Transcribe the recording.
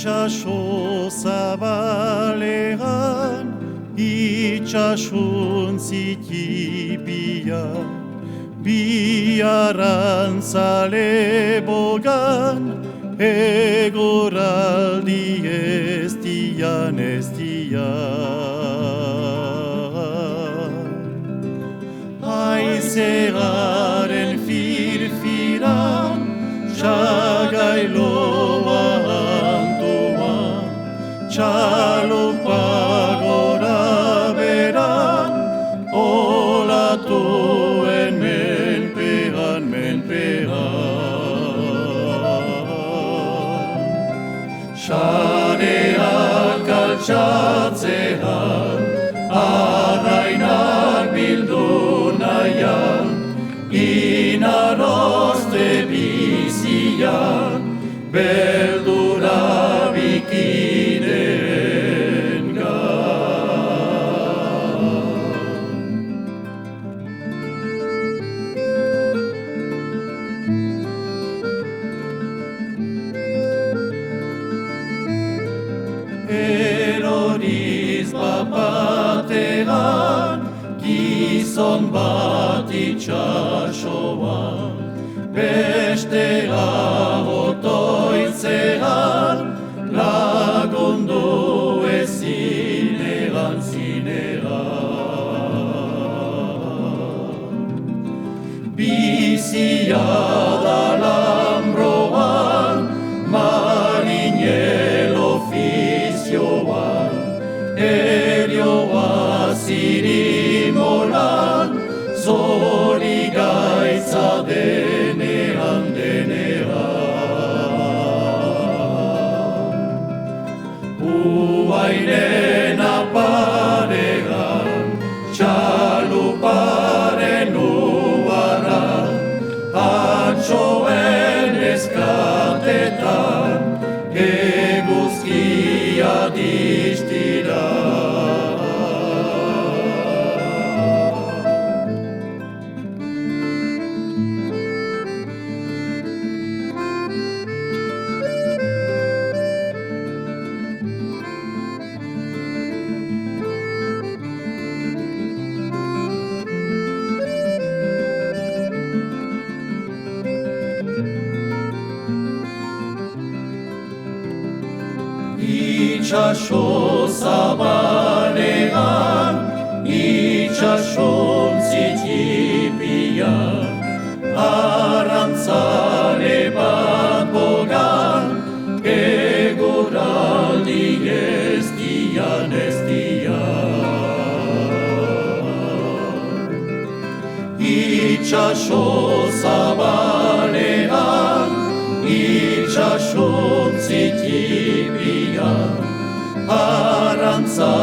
Itxaso zabalean, itxasuntzi tipian, biaran zale bogan, egoraldi ez dian. Aizearen firfiran, txagailoa antuan, txalupa gora beran, olatuen menpean. Sareak altxatzean, arrainak bildu nahian, inarozte bizian, beldura bikideen Eroriz bapatean, gizon bat itxasoan, bestea otoitzean, lagundu ezinean. Bizia da lambroan, marinel ofizioan, erioa zirimolan, zori gaitza denean. Uainen aparean, txaluparen uaran, atxoen eskatetan, eguzkia distira. Itxaso zabalean, itxasuntzi tipian, arrantzale bat bogan, eguraldi ez dian. Itxaso zabalean, itxasuntzi tipian, arrantza